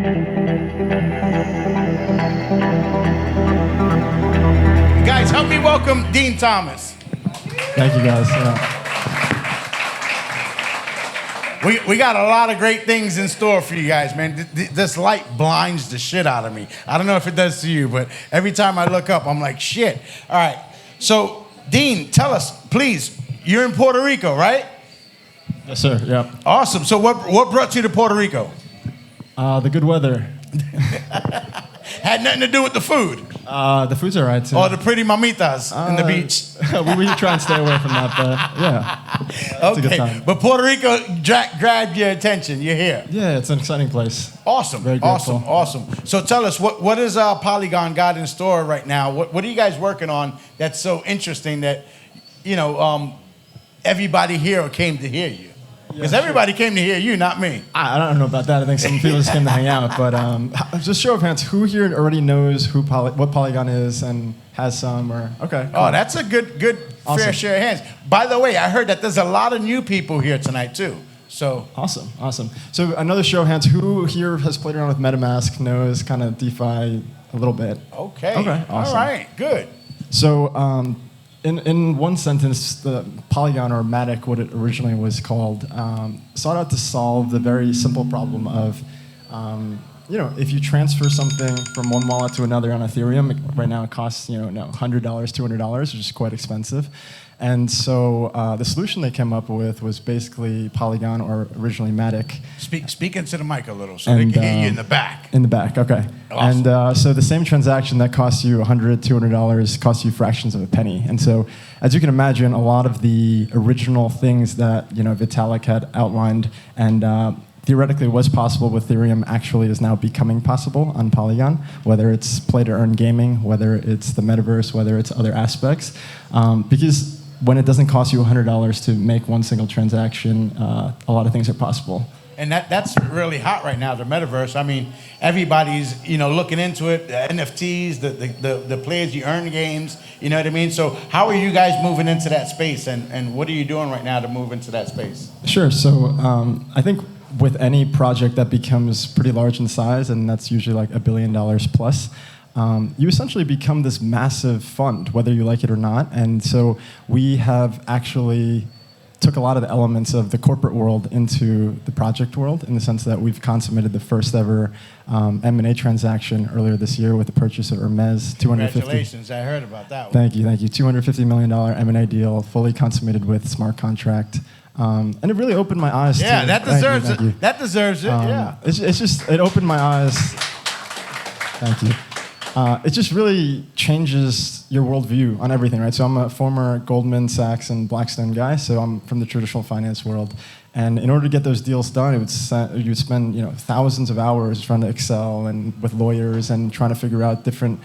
Guys, help me welcome Dean Thomas. Thank you, guys. Yeah. We got a lot of great things in store for you guys, man. This light blinds the shit out of me. I don't know if it does to you, but every time I look up, I'm like, shit. All right. So, Dean, tell us, please, you're in Puerto Rico, right? Yes, sir. Yeah. Awesome. So what brought you to Puerto Rico? The good weather. Had nothing to do with the food. The food's all right, too. Or the pretty mamitas in the beach. we try and stay away from that, but yeah. It's a good time. But Puerto Rico grabbed your attention. You're here. Yeah, it's an exciting place. Awesome. Very grateful. Awesome. So tell us, what is Polygon got in store right now? What are you guys working on that's so interesting that, everybody here came to hear you? Because everybody came to hear you, not me. I don't know about that. I think some people just came to hang out. But just show of hands, who here already knows what Polygon is and has some? Okay. Cool. Oh, that's a good awesome. Fair share of hands. By the way, I heard that there's a lot of new people here tonight too. So awesome. So another show of hands, who here has played around with MetaMask, knows kind of DeFi a little bit? Okay. Awesome. All right. Good. So. In one sentence, the Polygon, or Matic, what it originally was called, sought out to solve the very simple problem of, if you transfer something from one wallet to another on Ethereum, right now it costs, $100, $200, which is quite expensive. And so the solution they came up with was basically Polygon, or originally Matic. Speak into the mic a little so they can hear you in the back. In the back, okay. Awesome. And so the same transaction that costs you $100, $200 costs you fractions of a penny. And so, as you can imagine, a lot of the original things that Vitalik had outlined and theoretically was possible with Ethereum actually is now becoming possible on Polygon, whether it's play-to-earn gaming, whether it's the metaverse, whether it's other aspects. Because when it doesn't cost you $100 to make one single transaction, a lot of things are possible. And that's really hot right now, the metaverse. I mean, everybody's looking into it. The NFTs, the players you earn games. You know what I mean? So how are you guys moving into that space, and what are you doing right now to move into that space? Sure. So I think with any project that becomes pretty large in size, and that's usually like $1 billion plus, you essentially become this massive fund, whether you like it or not. And so we have actually took a lot of the elements of the corporate world into the project world, in the sense that we've consummated the first ever M&A transaction earlier this year with the purchase of Hermes. Congratulations, I heard about that one. Thank you. $250 million M&A deal, fully consummated with smart contract. And it really opened my eyes to... Yeah, that deserves it. That deserves it, yeah. It opened my eyes. Thank you. It just really changes your worldview on everything, right? So I'm a former Goldman Sachs and Blackstone guy, so I'm from the traditional finance world. And in order to get those deals done, you'd spend thousands of hours trying to Excel and with lawyers and trying to figure out different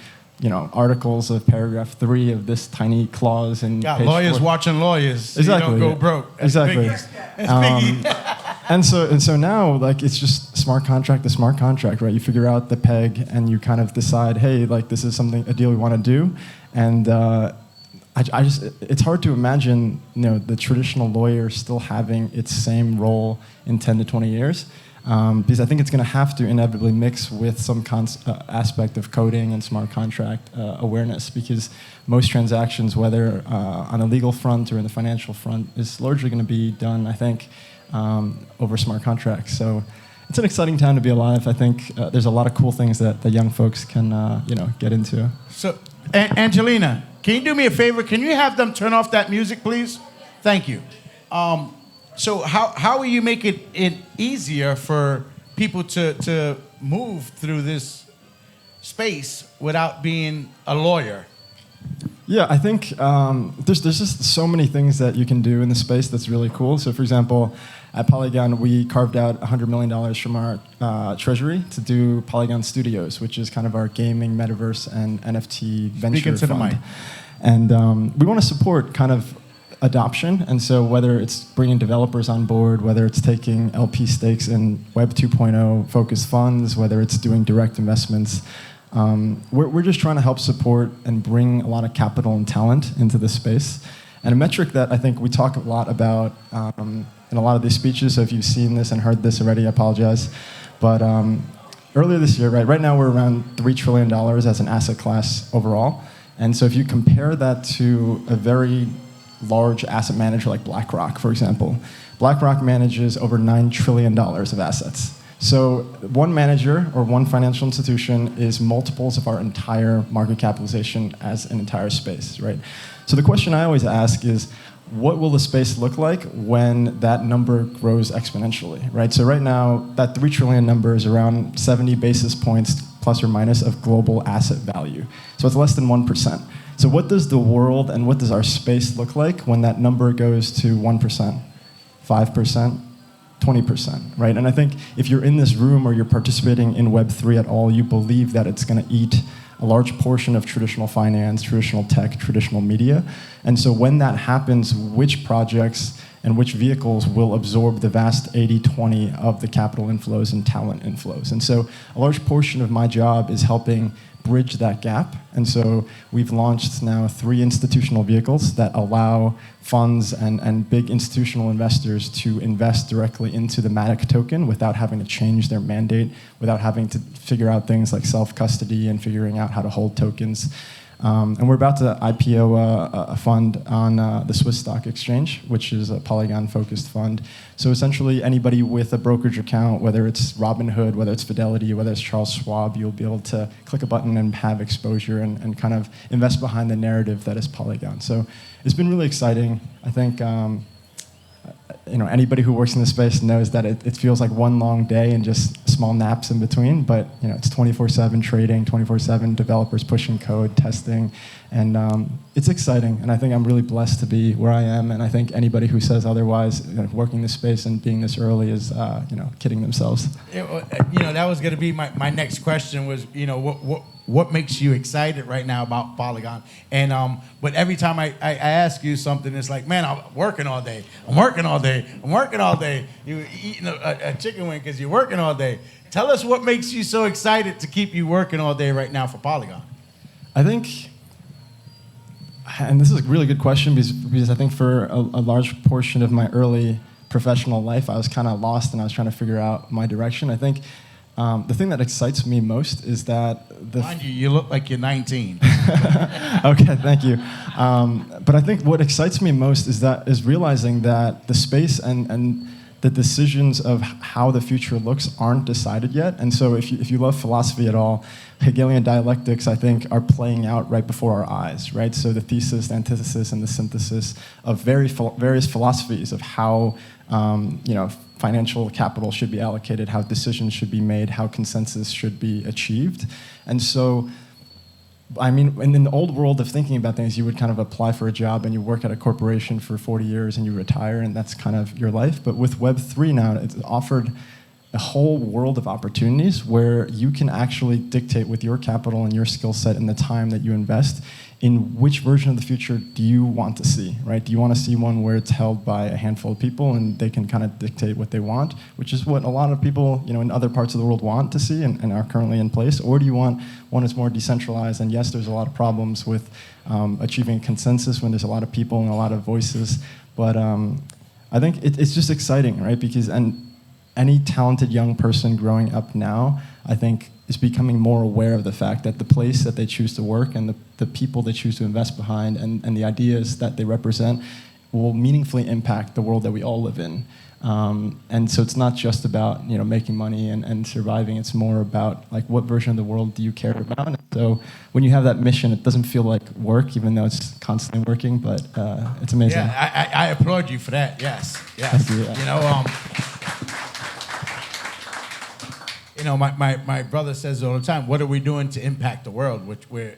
articles of paragraph 3 of this tiny clause and got lawyers 4. Watching lawyers. So exactly. You don't go broke. That's exactly. And so now, like, it's just smart contract to smart contract, right? You figure out the peg and you kind of decide, hey, like, this is a deal we want to do. And it's hard to imagine, the traditional lawyer still having its same role in 10 to 20 years. Because I think it's going to have to inevitably mix with some aspect of coding and smart contract awareness, because most transactions, whether on a legal front or in the financial front, is largely going to be done, I think, over smart contracts. So it's an exciting time to be alive. I think there's a lot of cool things that the young folks can get into. So, Angelina, can you do me a favor? Can you have them turn off that music, please? Thank you. So how will you make it easier for people to move through this space without being a lawyer? Yeah, I think there's just so many things that you can do in the space that's really cool. So, for example, at Polygon, we carved out $100 million from our treasury to do Polygon Studios, which is kind of our gaming, metaverse, and NFT venture fund. The mic. And we want to support kind of adoption, and so whether it's bringing developers on board, whether it's taking LP stakes in Web 2.0 focused funds, whether it's doing direct investments, we're just trying to help support and bring a lot of capital and talent into this space. And a metric that I think we talk a lot about in a lot of these speeches, so if you've seen this and heard this already, I apologize, but earlier this year, right now we're around $3 trillion as an asset class overall. And so if you compare that to a very large asset manager like BlackRock, for example, BlackRock manages over $9 trillion of assets. So one manager or one financial institution is multiples of our entire market capitalization as an entire space, right? So the question I always ask is, what will the space look like when that number grows exponentially, right? So right now, that 3 trillion number is around 70 basis points plus or minus of global asset value. So it's less than 1%. So what does the world and what does our space look like when that number goes to 1%, 5%, 20%, right? And I think if you're in this room or you're participating in Web3 at all, you believe that it's going to eat a large portion of traditional finance, traditional tech, traditional media. And so when that happens, which projects and which vehicles will absorb the vast 80-20 of the capital inflows and talent inflows? And so a large portion of my job is helping bridge that gap. And so we've launched now 3 institutional vehicles that allow funds and big institutional investors to invest directly into the Matic token without having to change their mandate, without having to figure out things like self-custody and figuring out how to hold tokens. And we're about to IPO a fund on the Swiss Stock Exchange, which is a Polygon-focused fund. So essentially, anybody with a brokerage account, whether it's Robinhood, whether it's Fidelity, whether it's Charles Schwab, you'll be able to click a button and have exposure and kind of invest behind the narrative that is Polygon. So it's been really exciting. I think anybody who works in this space knows that it feels like one long day and just small naps in between, but it's 24/7 trading, 24/7 developers pushing code, testing, and it's exciting. And I think I'm really blessed to be where I am. And I think anybody who says otherwise, working this space and being this early is, kidding themselves. That was going to be my next question was, what makes you excited right now about Polygon? And but every time I ask you something, it's like, man, I'm working all day. I'm working all day. I'm working all day. You're eating a chicken wing because you're working all day. Tell us what makes you so excited to keep you working all day right now for Polygon. I think, and this is a really good question because I think for a large portion of my early professional life, I was kind of lost and I was trying to figure out my direction. I think the thing that excites me most is that Mind you look like you're 19. Okay, thank you. But I think what excites me most is realizing that the space and the decisions of how the future looks aren't decided yet. And so if you love philosophy at all, Hegelian dialectics, I think, are playing out right before our eyes, right? So the thesis, the antithesis, and the synthesis of various philosophies of how financial capital should be allocated, how decisions should be made, how consensus should be achieved. And so, I mean, in the old world of thinking about things, you would kind of apply for a job and you work at a corporation for 40 years and you retire and that's kind of your life. But with Web3 now, it's offered a whole world of opportunities where you can actually dictate with your capital and your skill set and the time that you invest in which version of the future do you want to see, right? Do you want to see one where it's held by a handful of people and they can kind of dictate what they want, which is what a lot of people, in other parts of the world want to see and are currently in place? Or do you want one that's more decentralized? And yes, there's a lot of problems with achieving consensus when there's a lot of people and a lot of voices. But I think it's just exciting, right? Because any talented young person growing up now, I think, is becoming more aware of the fact that the place that they choose to work and the people they choose to invest behind and the ideas that they represent will meaningfully impact the world that we all live in. And so it's not just about making money and surviving. It's more about like what version of the world do you care about. And so when you have that mission, it doesn't feel like work, even though it's constantly working. But it's amazing. Yeah, I applaud you for that. Yes. Thank you, yeah. My brother says all the time, what are we doing to impact the world?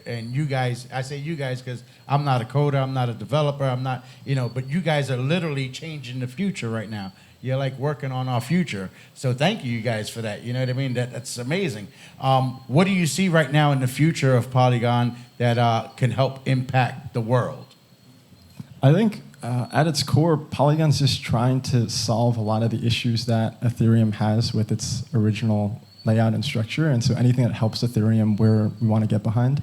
And you guys, I say you guys because I'm not a coder, I'm not a developer, I'm not, but you guys are literally changing the future right now. You're like working on our future. So thank you guys for that. You know what I mean? That's amazing. What do you see right now in the future of Polygon that can help impact the world? I think at its core, Polygon's just trying to solve a lot of the issues that Ethereum has with its original layout and structure, and so anything that helps Ethereum, we want to get behind.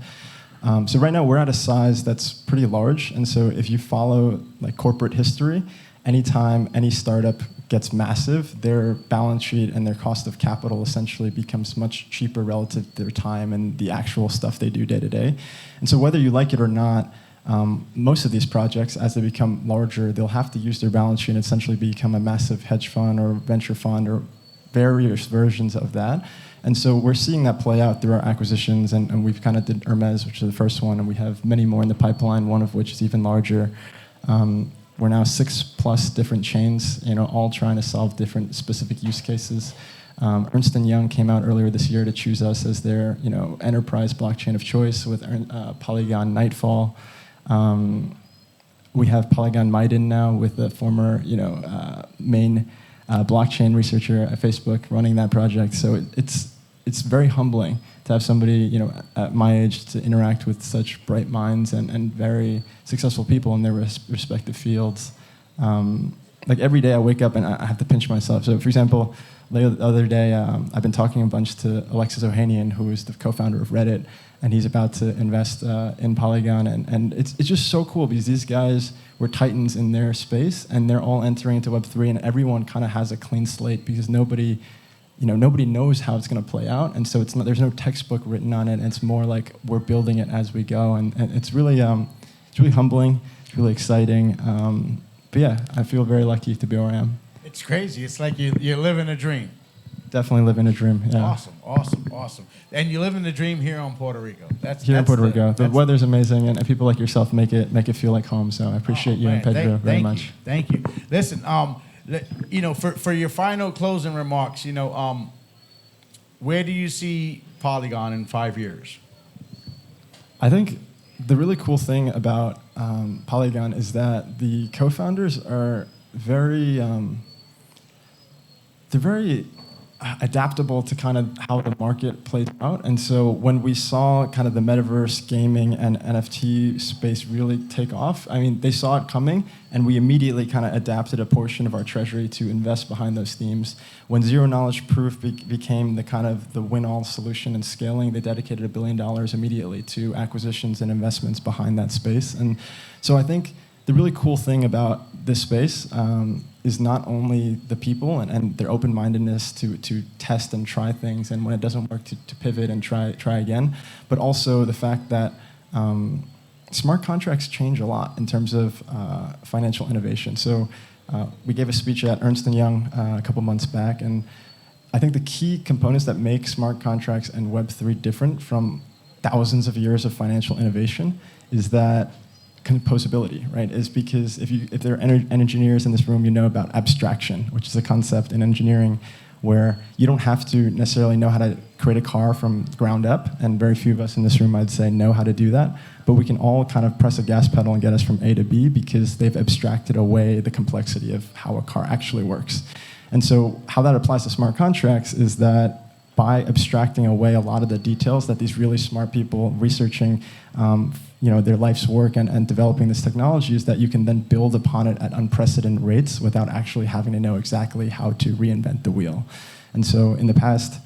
So right now we're at a size that's pretty large, and so if you follow like corporate history, anytime any startup gets massive, their balance sheet and their cost of capital essentially becomes much cheaper relative to their time and the actual stuff they do day to day. And so whether you like it or not, most of these projects, as they become larger, they'll have to use their balance sheet and essentially become a massive hedge fund or venture fund or various versions of that. And so we're seeing that play out through our acquisitions, and we've kind of did Hermes, which is the first one, and we have many more in the pipeline, one of which is even larger. We're now 6+ different chains, all trying to solve different specific use cases. Ernst & Young came out earlier this year to choose us as their, enterprise blockchain of choice with Polygon Nightfall. We have Polygon Maiden now with the former, main blockchain researcher at Facebook running that project. So it's very humbling to have somebody, at my age to interact with such bright minds and very successful people in their respective fields. Like every day I wake up and I have to pinch myself. So for example, the other day I've been talking a bunch to Alexis Ohanian, who is the co-founder of Reddit, and he's about to invest in Polygon. And it's just so cool because these guys were titans in their space, and they're all entering into Web3, and everyone kind of has a clean slate because nobody knows how it's going to play out, and so there's no textbook written on it. And it's more like we're building it as we go, and it's really humbling, it's really exciting. But yeah, I feel very lucky to be where I am. It's crazy. It's like you're living a dream. Definitely living a dream. Yeah. Awesome. And you live in the dream here on Puerto Rico. Here in Puerto Rico. The weather's amazing, and people like yourself make it feel like home. So I appreciate you and Pedro very much. Thank you. Listen, for your final closing remarks, where do you see Polygon in 5 years? I think the really cool thing about Polygon is that the co-founders are very adaptable to kind of how the market plays out. And so when we saw kind of the metaverse gaming and NFT space really take off, I mean, they saw it coming, and we immediately kind of adapted a portion of our treasury to invest behind those themes. When zero knowledge proof became the kind of the win-all solution in scaling, they dedicated $1 billion immediately to acquisitions and investments behind that space. And so I think the really cool thing about this space is not only the people and their open-mindedness to test and try things, and when it doesn't work, to pivot and try again, but also the fact that smart contracts change a lot in terms of financial innovation. So we gave a speech at Ernst & Young a couple months back, and I think the key components that make smart contracts and Web3 different from thousands of years of financial innovation is that composability, right? Is because if there are engineers in this room, you know about abstraction, which is a concept in engineering where you don't have to necessarily know how to create a car from ground up, and very few of us in this room, I'd say, know how to do that, but we can all kind of press a gas pedal and get us from A to B because they've abstracted away the complexity of how a car actually works. And so how that applies to smart contracts is that by abstracting away a lot of the details that these really smart people researching their life's work and developing this technology, is that you can then build upon it at unprecedented rates without actually having to know exactly how to reinvent the wheel. And so in the past,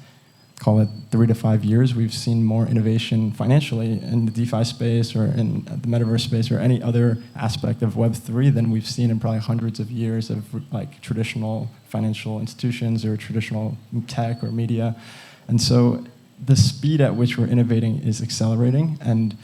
call it 3 to 5 years, we've seen more innovation financially in the DeFi space or in the metaverse space or any other aspect of Web3 than we've seen in probably hundreds of years of like traditional financial institutions or traditional tech or media. And so the speed at which we're innovating is accelerating. And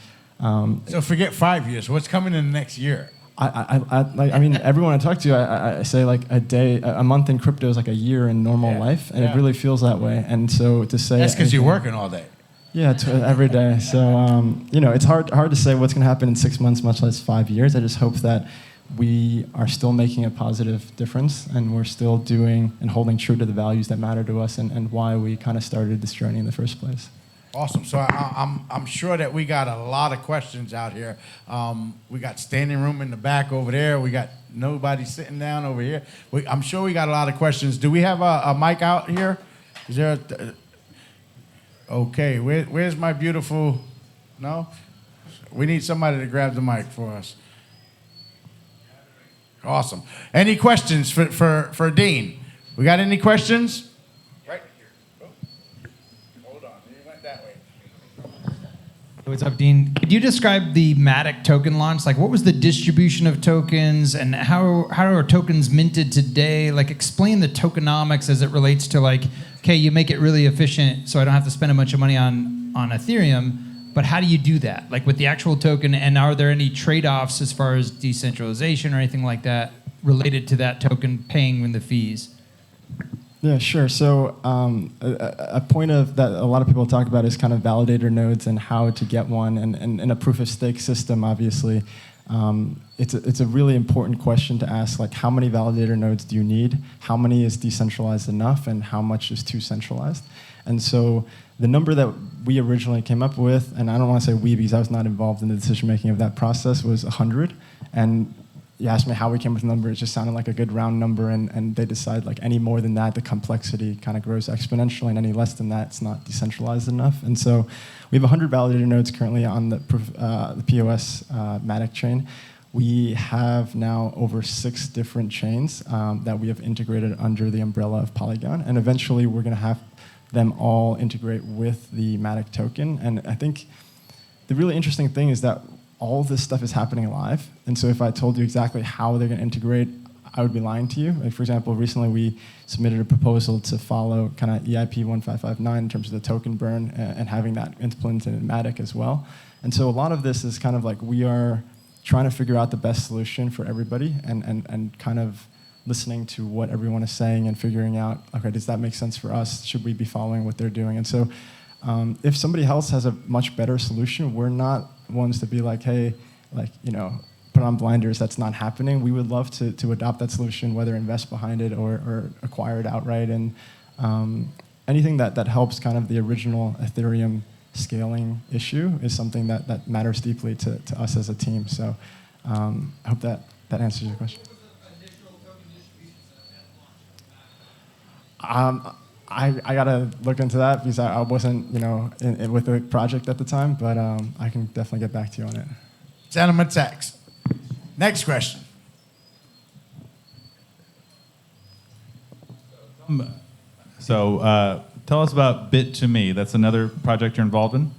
so forget 5 years. What's coming in the next year? I mean, everyone I talk to, I say like a month in crypto is like a year in normal life, and it really feels that way. And so to say that's because you're working all day. Yeah, every day. So it's hard to say what's going to happen in 6 months, much less 5 years. I just hope that we are still making a positive difference, and we're still doing and holding true to the values that matter to us, and why we kind of started this journey in the first place. Awesome. So I'm sure that we got a lot of questions out here. We got standing room in the back over there. We got nobody sitting down over here. I'm sure we got a lot of questions. Do we have a mic out here? Is there okay, where's my beautiful... No? We need somebody to grab the mic for us. Awesome. Any questions for Dean? We got any questions? Right here. Oh. Hold on. He went that way. What's up, Dean? Could you describe the Matic token launch? Like, what was the distribution of tokens, and how are tokens minted today? Like, explain the tokenomics as it relates to, like, okay, you make it really efficient so I don't have to spend a bunch of money on Ethereum, but how do you do that? Like, with the actual token, and are there any trade-offs as far as decentralization or anything like that related to that token paying in the fees? Yeah, sure. So a point of that a lot of people talk about is kind of validator nodes and how to get one. And in a proof of stake system, obviously, it's a really important question to ask, like, how many validator nodes do you need? How many is decentralized enough? And how much is too centralized? And so the number that we originally came up with, and I don't want to say we because I was not involved in the decision making of that process, was 100. And you asked me how we came with the number, it just sounded like a good round number, and they decide like any more than that, the complexity kind of grows exponentially, and any less than that, it's not decentralized enough. And so we have 100 validator nodes currently on the POS Matic chain. We have now over 6 different chains that we have integrated under the umbrella of Polygon, and eventually we're going to have them all integrate with the Matic token. And I think the really interesting thing is that all this stuff is happening live. And so if I told you exactly how they're going to integrate, I would be lying to you. Like, for example, recently we submitted a proposal to follow kind of EIP 1559 in terms of the token burn and having that implemented in Matic as well. And so a lot of this is kind of like we are trying to figure out the best solution for everybody and kind of listening to what everyone is saying and figuring out, okay, does that make sense for us? Should we be following what they're doing? And so if somebody else has a much better solution, we're not ones to be like, hey, like, you know, put on blinders, that's not happening. We would love to adopt that solution, whether invest behind it or acquire it outright. And anything that helps kind of the original Ethereum scaling issue is something that matters deeply to us as a team. So I hope that answers your question. I gotta look into that because I wasn't, you know, with the project at the time, but I can definitely get back to you on it. Gentleman tax. Next question. So tell us about Bittome. That's another project you're involved in?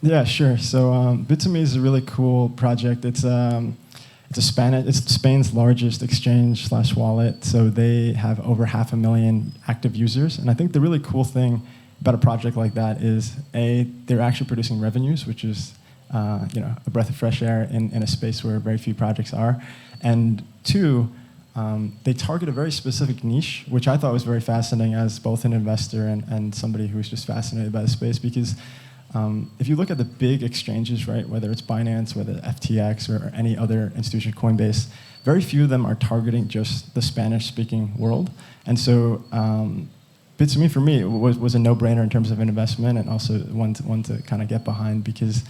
Yeah, sure. So Bittome is a really cool project. It's Spain's largest exchange/wallet. So they have over 500,000 active users. And I think the really cool thing about a project like that is, A, they're actually producing revenues, which is a breath of fresh air in a space where very few projects are. And 2, they target a very specific niche, which I thought was very fascinating as both an investor and somebody who's just fascinated by the space, because if you look at the big exchanges, right, whether it's Binance, whether FTX, or any other institution, Coinbase, very few of them are targeting just the Spanish-speaking world. And so Bittome, for me, was a no-brainer in terms of an investment, and also one to kind of get behind, because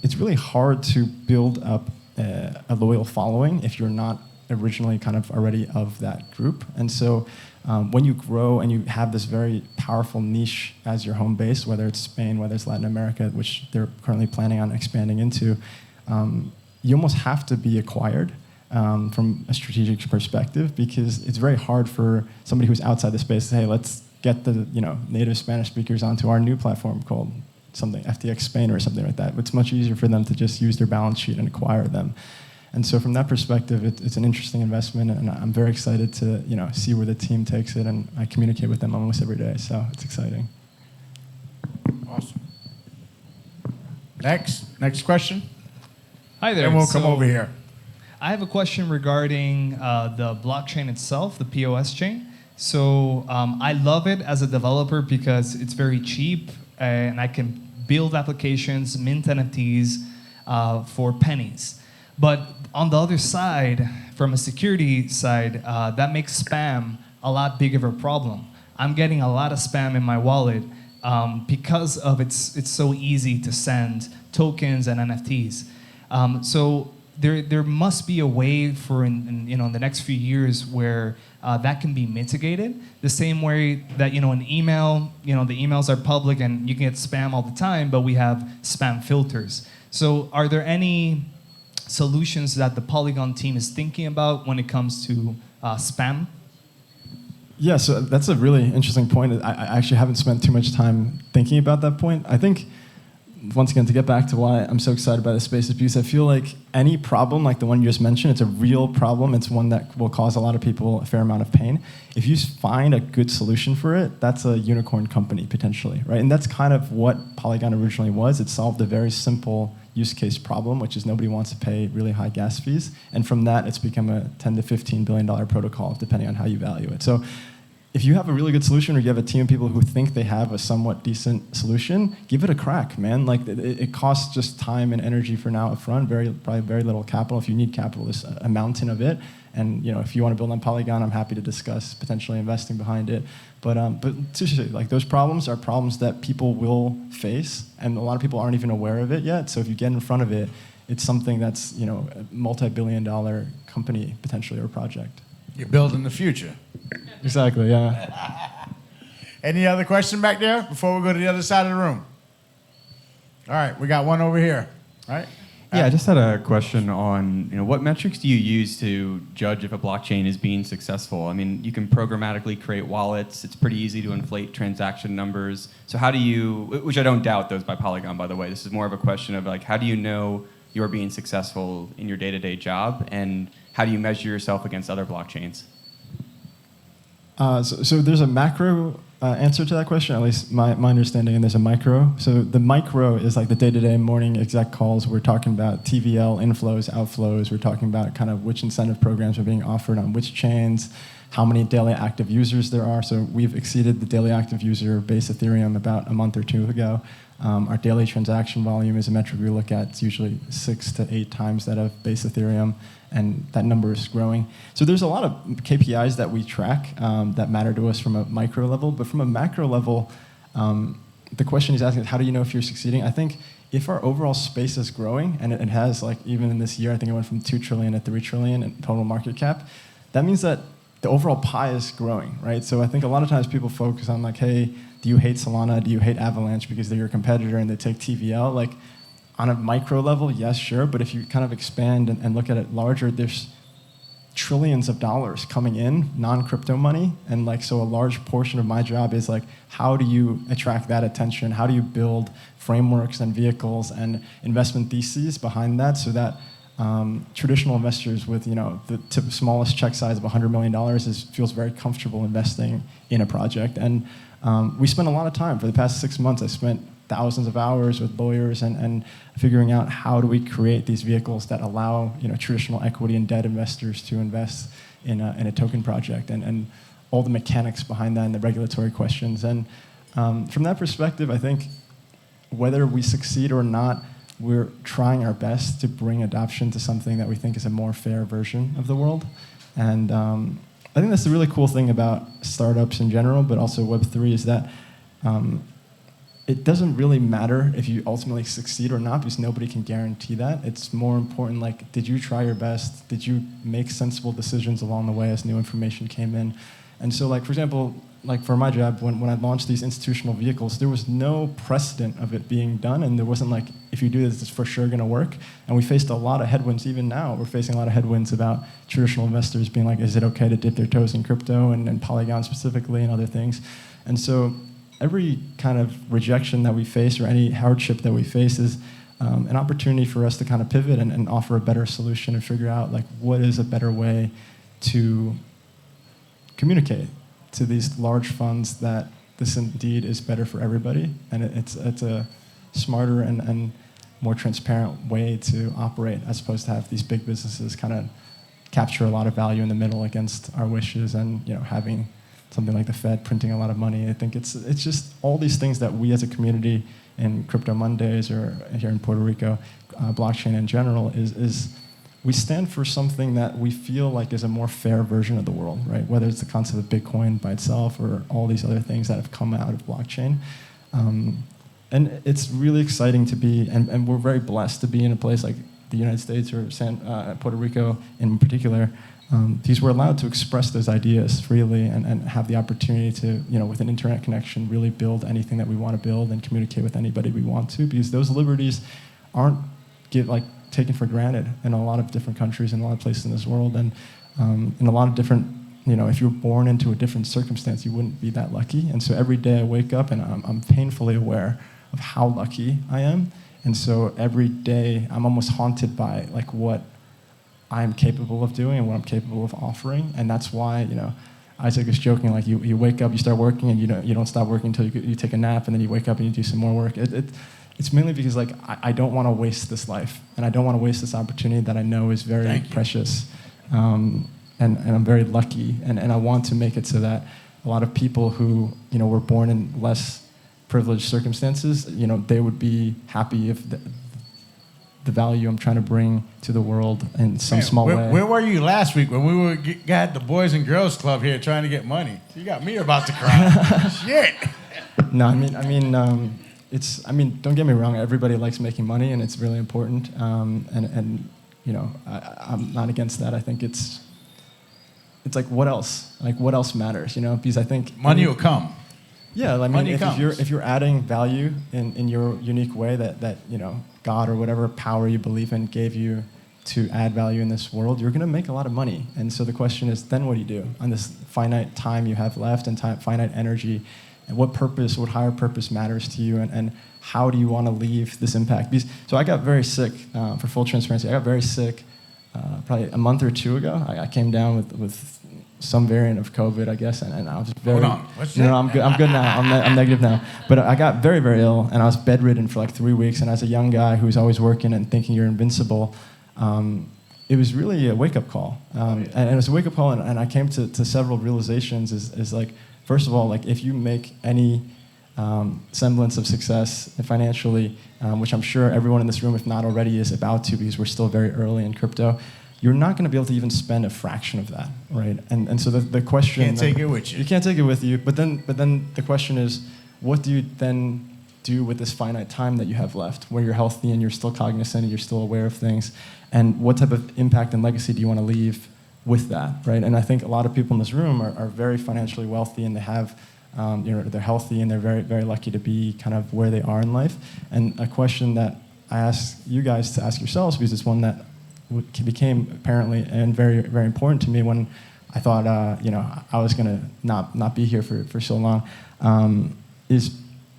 it's really hard to build up a loyal following if you're not originally kind of already of that group. And so when you grow and you have this very powerful niche as your home base, whether it's Spain, whether it's Latin America, which they're currently planning on expanding into, you almost have to be acquired from a strategic perspective, because it's very hard for somebody who's outside the space to say, hey, let's get the native Spanish speakers onto our new platform called something, FTX Spain or something like that. It's much easier for them to just use their balance sheet and acquire them. And so from that perspective, it's an interesting investment, and I'm very excited to see where the team takes it, and I communicate with them almost every day, so it's exciting. Awesome. Next question. Hi there. And we'll come over here. I have a question regarding the blockchain itself, the POS chain. So I love it as a developer because it's very cheap, and I can build applications, mint NFTs for pennies. But on the other side, from a security side, that makes spam a lot bigger of a problem. I'm getting a lot of spam in my wallet because of it's so easy to send tokens and NFTs. So there must be a way for in the next few years where that can be mitigated. The same way that an email, the emails are public and you can get spam all the time, but we have spam filters. So are there any solutions that the Polygon team is thinking about when it comes to spam? Yeah, so that's a really interesting point. I actually haven't spent too much time thinking about that point. I think once again, to get back to why I'm so excited by this space is because I feel like any problem like the one you just mentioned, it's a real problem. It's one that will cause a lot of people a fair amount of pain. If you find a good solution for it, that's a unicorn company potentially, right? And that's kind of what Polygon originally was. It solved a very simple use case problem, which is nobody wants to pay really high gas fees. And from that, it's become a $10 to $15 billion protocol, depending on how you value it. So if you have a really good solution or you have a team of people who think they have a somewhat decent solution, give it a crack, man. Like it costs just time and energy for now upfront, probably very little capital. If you need capital, there's a mountain of it. And if you want to build on Polygon, I'm happy to discuss potentially investing behind it. But seriously, like those problems are problems that people will face, and a lot of people aren't even aware of it yet. So if you get in front of it, it's something that's a multi-billion-dollar company potentially or project. You're building the future. Exactly, yeah. Any other question back there before we go to the other side of the room? All right, we got one over here. All right. Yeah, I just had a question on what metrics do you use to judge if a blockchain is being successful? I mean, you can programmatically create wallets. It's pretty easy to inflate transaction numbers. So how do you, which I don't doubt those by Polygon, by the way. This is more of a question of like, how do you know you're being successful in your day-to-day job, and how do you measure yourself against other blockchains? So there's a macro answer to that question, at least my understanding, and there's a micro. So the micro is like the day-to-day morning exec calls. We're talking about TVL inflows, outflows. We're talking about kind of which incentive programs are being offered on which chains, how many daily active users there are. So we've exceeded the daily active user base Ethereum about a month or two ago. Our daily transaction volume is a metric we look at. It's usually 6 to 8 times that of base Ethereum, and that number is growing. So there's a lot of KPIs that we track that matter to us from a micro level, but from a macro level, the question he's asking is how do you know if you're succeeding? I think if our overall space is growing, and it has, like even in this year, I think it went from 2 trillion to 3 trillion in total market cap, that means that the overall pie is growing, right? So I think a lot of times people focus on like, hey, do you hate Solana? Do you hate Avalanche because they're your competitor and they take TVL? Like, on a micro level, yes, sure, but if you kind of expand and look at it larger, there's trillions of dollars coming in, non-crypto money, and like so a large portion of my job is like, how do you attract that attention? How do you build frameworks and vehicles and investment theses behind that so that traditional investors with the smallest check size of $100 million feels very comfortable investing in a project. And we spent a lot of time for the past 6 months. I spent thousands of hours with lawyers and figuring out how do we create these vehicles that allow traditional equity and debt investors to invest in a token project, and all the mechanics behind that and the regulatory questions. And from that perspective, I think whether we succeed or not, we're trying our best to bring adoption to something that we think is a more fair version of the world. And I think that's the really cool thing about startups in general, but also Web3 is that it doesn't really matter if you ultimately succeed or not, because nobody can guarantee that. It's more important, like, did you try your best? Did you make sensible decisions along the way as new information came in? And so, like, for example, like for my job, when I launched these institutional vehicles, there was no precedent of it being done, and there wasn't like, if you do this, it's for sure going to work. And we faced a lot of headwinds. Even now, we're facing a lot of headwinds about traditional investors being like, is it okay to dip their toes in crypto and Polygon specifically and other things? And so every kind of rejection that we face or any hardship that we face is an opportunity for us to kind of pivot and offer a better solution and figure out like what is a better way to communicate to these large funds that this indeed is better for everybody, and it's a smarter and more transparent way to operate as opposed to have these big businesses kind of capture a lot of value in the middle against our wishes, and having something like the Fed printing a lot of money. I think it's just all these things that we as a community in Crypto Mondays or here in Puerto Rico, blockchain in general, is we stand for something that we feel like is a more fair version of the world, right? Whether it's the concept of Bitcoin by itself or all these other things that have come out of blockchain. And it's really exciting to be, and we're very blessed to be in a place like the United States or Puerto Rico in particular, because we're allowed to express those ideas freely and have the opportunity to, with an internet connection, really build anything that we want to build and communicate with anybody we want to, because those liberties aren't taken for granted in a lot of different countries and a lot of places in this world. And in a lot of different, if you're born into a different circumstance, you wouldn't be that lucky. And so every day I wake up and I'm painfully aware of how lucky I am. And so every day I'm almost haunted by like what I'm capable of doing and what I'm capable of offering. And that's why, Isaac was joking, like you wake up, you start working, and you don't stop working until you take a nap, and then you wake up and you do some more work. It's mainly because like I don't want to waste this life, and I don't want to waste this opportunity that I know is very precious, and I'm very lucky, and I want to make it so that a lot of people who were born in less privileged circumstances, they would be happy if the value I'm trying to bring to the world in some small way. Where were you last week when we got the Boys and Girls Club here trying to get money? You got me about to cry. Shit. No, I mean, don't get me wrong. Everybody likes making money, and it's really important. I'm not against that. I think it's like what else? Like what else matters? Because I think money will come. Yeah, I mean, money if you're adding value in your unique way that God or whatever power you believe in gave you to add value in this world, you're going to make a lot of money. And so the question is, then what do you do on this finite time you have left and finite energy? And what purpose, what higher purpose matters to you? And how do you want to leave this impact? So I got very sick, for full transparency, I got very sick probably a month or two ago. I came down with some variant of COVID, I guess, and I was very. Hold on. What's that? No, I'm good. I'm good now. I'm negative now. But I got very, very ill, and I was bedridden for like 3 weeks. And as a young guy who's always working and thinking you're invincible, it was really a wake-up call. And it was a wake-up call, and I came to several realizations. Is like, first of all, like if you make any semblance of success financially, which I'm sure everyone in this room, if not already, is about to, because we're still very early in crypto. You're not going to be able to even spend a fraction of that, right? And so the question... You can't take it with you. You can't take it with you, but then the question is, what do you then do with this finite time that you have left, where you're healthy and you're still cognizant and you're still aware of things, and what type of impact and legacy do you want to leave with that, right? And I think a lot of people in this room are very financially wealthy, and they have, they're healthy, and they're very, very lucky to be kind of where they are in life. And a question that I ask you guys to ask yourselves, because it's one that became apparently and very, very important to me when I thought, I was going to not be here for so long, is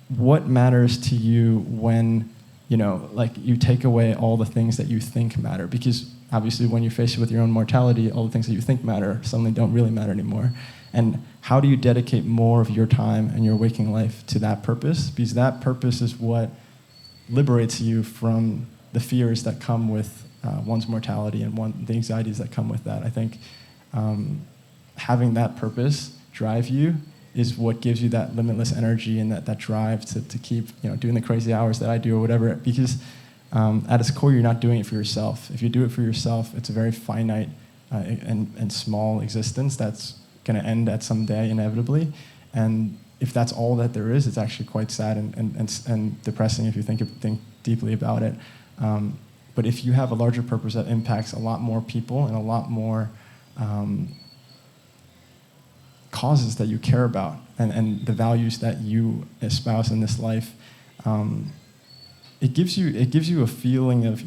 what matters to you when, you take away all the things that you think matter? Because obviously when you're faced with your own mortality, all the things that you think matter suddenly don't really matter anymore. And how do you dedicate more of your time and your waking life to that purpose? Because that purpose is what liberates you from the fears that come with one's mortality and the anxieties that come with that. I think having that purpose drive you is what gives you that limitless energy and that drive to keep doing the crazy hours that I do or whatever. Because at its core, you're not doing it for yourself. If you do it for yourself, it's a very finite and small existence that's going to end at some day inevitably. And if that's all that there is, it's actually quite sad and depressing if you think deeply about it. But if you have a larger purpose that impacts a lot more people and a lot more causes that you care about and the values that you espouse in this life, it gives you a feeling of,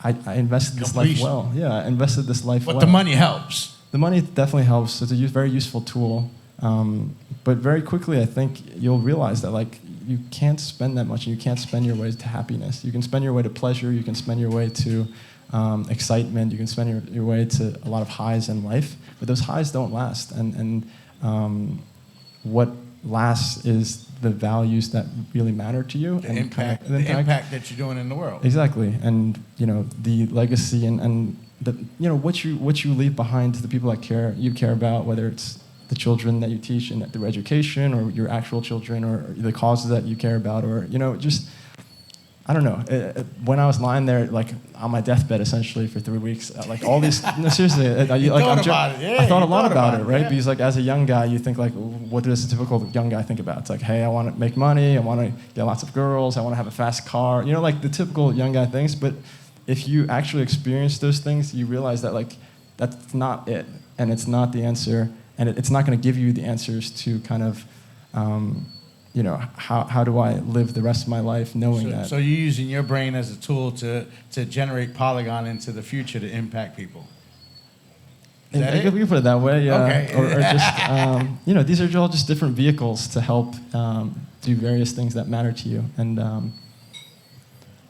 I invested this life well. Yeah, I invested this life well. But the money helps. The money definitely helps. It's a very useful tool. But very quickly, I think you'll realize that you can't spend that much, and you can't spend your way to happiness. You can spend your way to pleasure, you can spend your way to excitement, you can spend your way to a lot of highs in life, but those highs don't last. And what lasts is the values that really matter to you. The impact that you're doing in the world. Exactly. And the legacy and the what you leave behind to the people that you care about, whether it's the children that you teach and through education, or your actual children, or the causes that you care about, or just I don't know. When I was lying there, on my deathbed, essentially for 3 weeks, all these. No, seriously, I thought a lot about it, right? Yeah. Because as a young guy, you think what does a typical young guy think about? It's like, hey, I want to make money, I want to get lots of girls, I want to have a fast car, the typical young guy things. But if you actually experience those things, you realize that that's not it, and it's not the answer. And it's not going to give you the answers to kind of, how do I live the rest of my life knowing that. So you're using your brain as a tool to generate Polygon into the future to impact people. Is that We it? can put it that way, yeah. Okay. Or just, these are all just different vehicles to help do various things that matter to you. And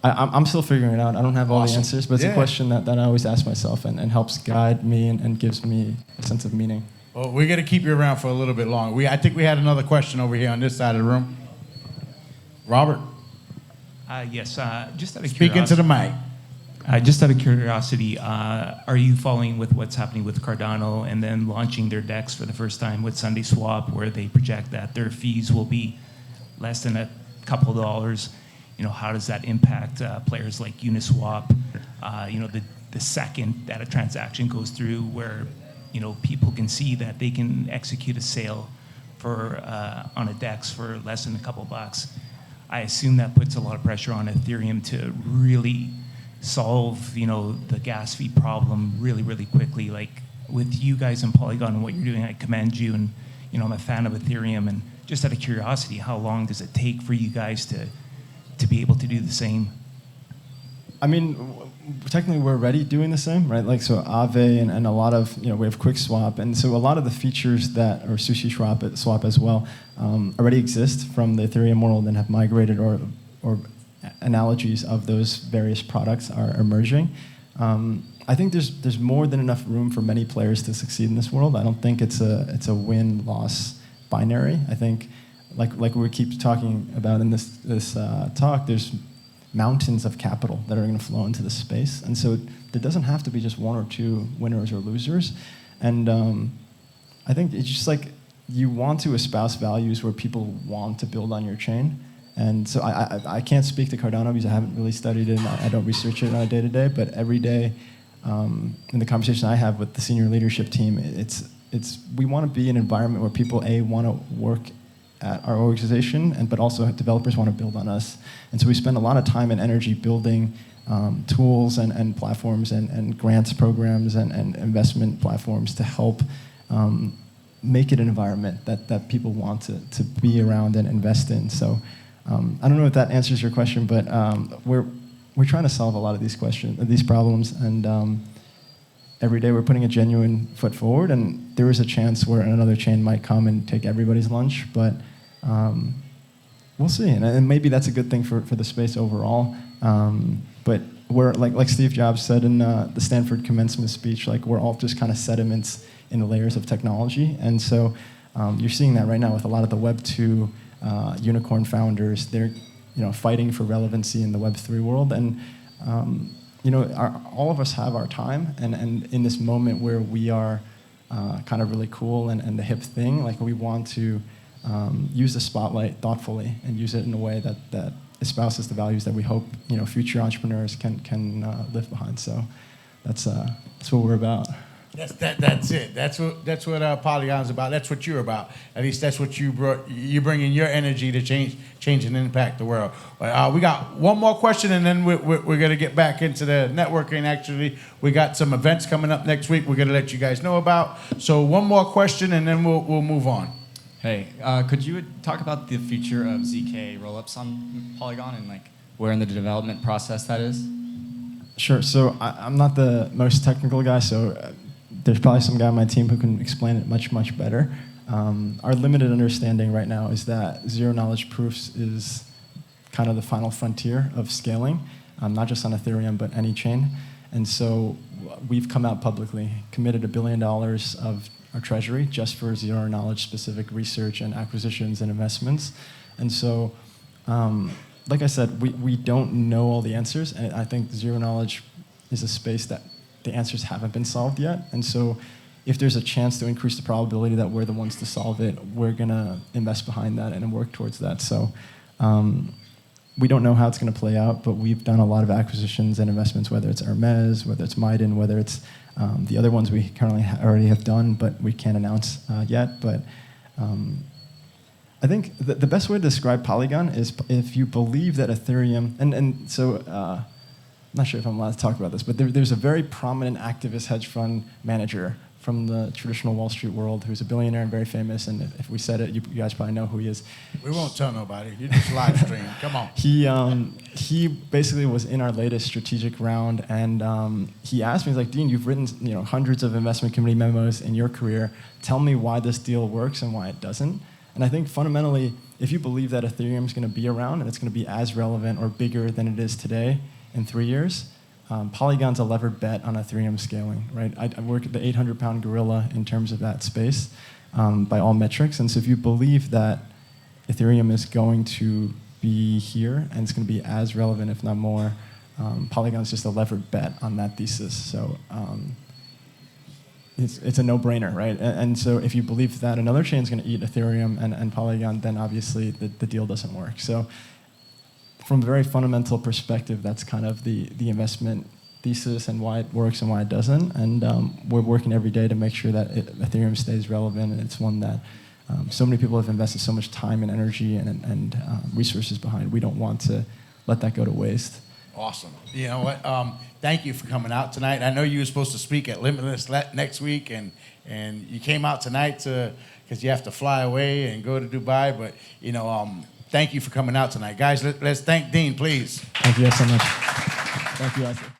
I'm still figuring it out. I don't have all the Awesome. answers, but it's a question that I always ask myself and helps guide me and gives me a sense of meaning. Well, we're going to keep you around for a little bit longer. I think we had another question over here on this side of the room. Robert, Yes, just out of speak into the mic. just out of curiosity, are you following with what's happening with Cardano and then launching their DEX for the first time with Sunday Swap, where they project that their fees will be less than a couple of dollars? How does that impact players like Uniswap? The second that a transaction goes through, where people can see that they can execute a sale for on a DEX for less than a couple bucks. I assume that puts a lot of pressure on Ethereum to really solve, the gas fee problem really, really quickly. Like with you guys in Polygon and what you're doing, I commend you, and I'm a fan of Ethereum. And just out of curiosity, how long does it take for you guys to be able to do the same? I mean, technically we're already doing the same, right? Like, so Aave and a lot of, we have Quick Swap. And so a lot of the features that, or Sushi Swap as well, already exist from the Ethereum world and have migrated, or analogies of those various products are emerging. I think there's more than enough room for many players to succeed in this world. I don't think it's a win-loss binary. I think, like we keep talking about in this talk, there's mountains of capital that are going to flow into the space, and so there doesn't have to be just one or two winners or losers. And I think it's just like you want to espouse values where people want to build on your chain. And so I can't speak to Cardano because I haven't really studied it, and I don't research it on a day-to-day, but every day in the conversation I have with the senior leadership team, it's we want to be an environment where people, want to work at our organization, but also developers want to build on us. And so we spend a lot of time and energy building tools and platforms and grants programs and investment platforms to help make it an environment that people want to be around and invest in. So I don't know if that answers your question, but we're trying to solve a lot of these problems, and every day we're putting a genuine foot forward, and there is a chance where another chain might come and take everybody's lunch, but we'll see, and maybe that's a good thing for the space overall. But we're like Steve Jobs said in the Stanford commencement speech, like we're all just kind of sediments in the layers of technology, and so you're seeing that right now with a lot of the Web 2 unicorn founders. They're fighting for relevancy in the Web 3 world, and all of us have our time, and in this moment where we are kind of really cool and the hip thing, like we want to use the spotlight thoughtfully and use it in a way that espouses the values that we hope future entrepreneurs can live behind. So that's what we're about. That's it. That's what Polygon's about. That's what you're about. At least that's what you brought. You bring in your energy to change and impact the world. We got one more question, and then we're gonna get back into the networking. Actually, we got some events coming up next week. We're gonna let you guys know about. So one more question, and then we'll move on. Hey, could you talk about the future of ZK rollups on Polygon and like where in the development process that is? Sure. So I'm not the most technical guy, so there's probably some guy on my team who can explain it much, much better. Our limited understanding right now is that zero-knowledge proofs is kind of the final frontier of scaling, not just on Ethereum, but any chain. And so we've come out publicly, committed $1 billion of our treasury just for zero-knowledge specific research and acquisitions and investments. And so, like I said, we don't know all the answers, and I think zero-knowledge is a space that the answers haven't been solved yet. And so if there's a chance to increase the probability that we're the ones to solve it, we're going to invest behind that and work towards that. So we don't know how it's going to play out, but we've done a lot of acquisitions and investments, whether it's Hermes, whether it's Maiden, whether it's the other ones we currently already have done, but we can't announce yet. But I think the best way to describe Polygon is if you believe that Ethereum, and so I'm not sure if I'm allowed to talk about this, but there's a very prominent activist hedge fund manager from the traditional Wall Street world who's a billionaire and very famous. And if we said it, you guys probably know who he is. We won't tell nobody. You just live stream. Come on. He basically was in our latest strategic round, and he asked me, he's like, Dean, you've written hundreds of investment committee memos in your career. Tell me why this deal works and why it doesn't. And I think fundamentally, if you believe that Ethereum is going to be around and it's going to be as relevant or bigger than it is today in 3 years, Polygon's a levered bet on Ethereum scaling, right? I work at the 800-pound gorilla in terms of that space by all metrics. And so if you believe that Ethereum is going to be here and it's going to be as relevant, if not more, Polygon's just a levered bet on that thesis. So it's a no-brainer, right? And so if you believe that another chain is going to eat Ethereum and Polygon, then obviously the deal doesn't work. So from a very fundamental perspective, that's kind of the investment thesis and why it works and why it doesn't. And we're working every day to make sure that Ethereum stays relevant, and it's one that so many people have invested so much time and energy and resources behind. We don't want to let that go to waste. Awesome. You know what? Thank you for coming out tonight. I know you were supposed to speak at Limitless next week, and you came out tonight because you have to fly away and go to Dubai. But thank you for coming out tonight, guys. Let's thank Dean, please. Thank you guys so much. Thank you, Isaac.